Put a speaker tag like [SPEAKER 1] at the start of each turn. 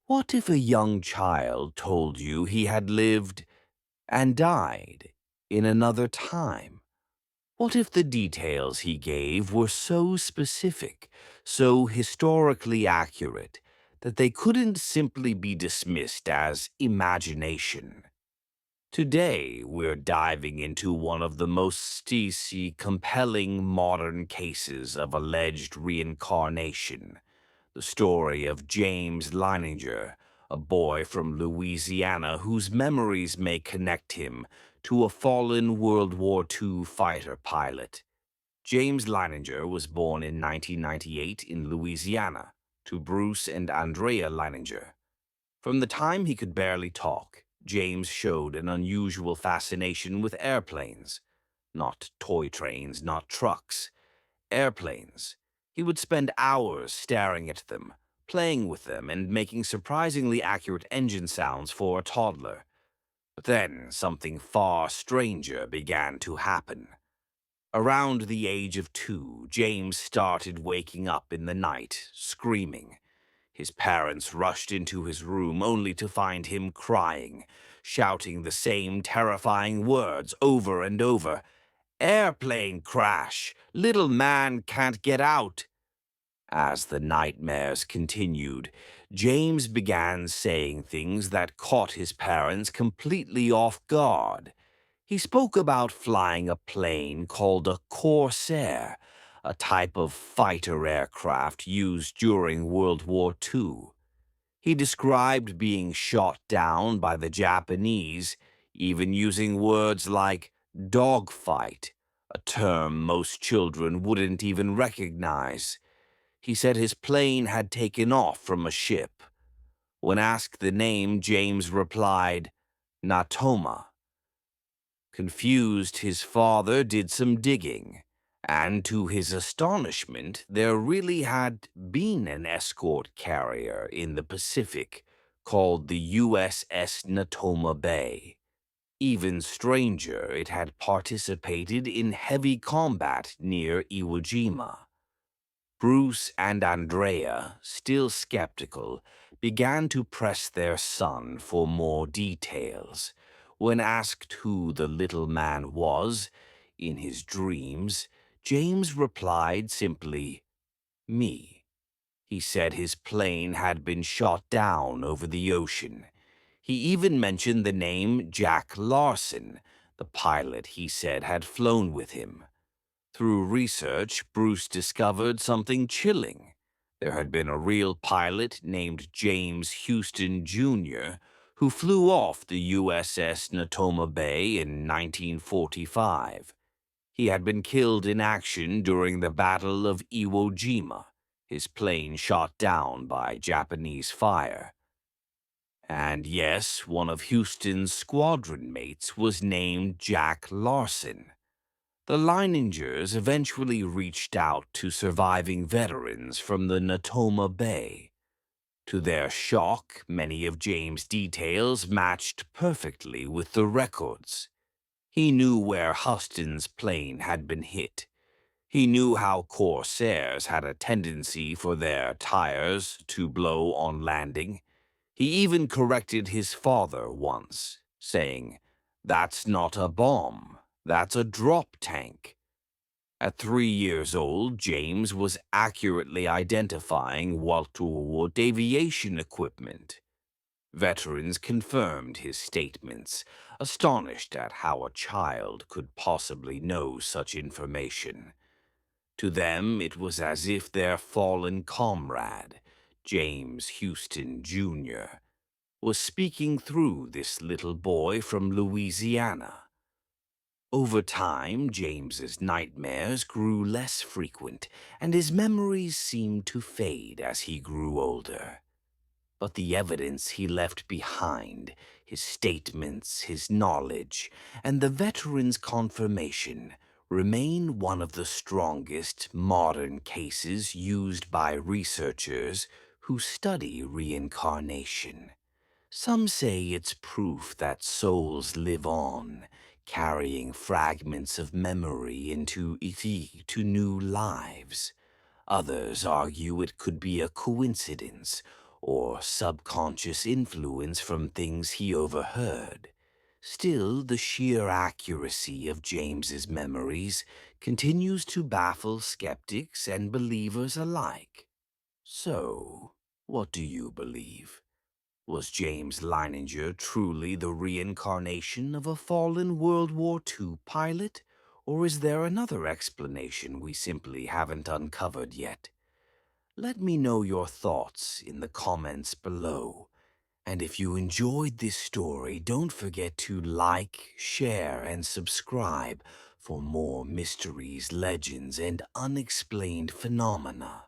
[SPEAKER 1] What if a young child told you he had lived and died in another time? What if the details he gave were so specific, so historically accurate, that they couldn't simply be dismissed as imagination? Today, we're diving into one of the most compelling modern cases of alleged reincarnation, the story of James Leininger, a boy from Louisiana whose memories may connect him to a fallen World War II fighter pilot. James Leininger was born in 1998 in Louisiana to Bruce and Andrea Leininger. From the time he could barely talk, James showed an unusual fascination with airplanes. Not toy trains, not trucks. Airplanes. He would spend hours staring at them, playing with them, and making surprisingly accurate engine sounds for a toddler. But then something far stranger began to happen. Around the age of 2, James started waking up in the night, screaming. His parents rushed into his room only to find him crying, shouting the same terrifying words over and over. "Airplane crash! Little man can't get out!" As the nightmares continued, James began saying things that caught his parents completely off guard. He spoke about flying a plane called a Corsair, a type of fighter aircraft used during World War II. He described being shot down by the Japanese, even using words like dogfight, a term most children wouldn't even recognize. He said his plane had taken off from a ship. When asked the name, James replied, Natoma. Confused, his father did some digging, and to his astonishment, there really had been an escort carrier in the Pacific called the USS Natoma Bay. Even stranger, it had participated in heavy combat near Iwo Jima. Bruce and Andrea, still skeptical, began to press their son for more details. When asked who the little man was, in his dreams, James replied simply, "Me." He said his plane had been shot down over the ocean. He even mentioned the name Jack Larson, the pilot he said had flown with him. Through research, Bruce discovered something chilling. There had been a real pilot named James Houston, Jr., who flew off the USS Natoma Bay in 1945. He had been killed in action during the Battle of Iwo Jima, his plane shot down by Japanese fire. And yes, one of Houston's squadron mates was named Jack Larson. The Leiningers eventually reached out to surviving veterans from the Natoma Bay. To their shock, many of James' details matched perfectly with the records. He knew where Huston's plane had been hit. He knew how Corsairs had a tendency for their tires to blow on landing. He even corrected his father once, saying, "That's not a bomb, that's a drop tank." At 3 years old, James was accurately identifying Walter Wood aviation equipment. Veterans confirmed his statements, astonished at how a child could possibly know such information. To them, it was as if their fallen comrade, James Houston, Jr., was speaking through this little boy from Louisiana. Over time, James's nightmares grew less frequent, and his memories seemed to fade as he grew older. But the evidence he left behind, his statements, his knowledge, and the veteran's confirmation remain one of the strongest modern cases used by researchers who study reincarnation. Some say it's proof that souls live on, carrying fragments of memory to new lives. Others argue it could be a coincidence, or subconscious influence from things he overheard. Still, the sheer accuracy of James's memories continues to baffle skeptics and believers alike. So, what do you believe? Was James Leininger truly the reincarnation of a fallen World War II pilot? Or is there another explanation we simply haven't uncovered yet? Let me know your thoughts in the comments below. And if you enjoyed this story, don't forget to like, share, and subscribe for more mysteries, legends, and unexplained phenomena.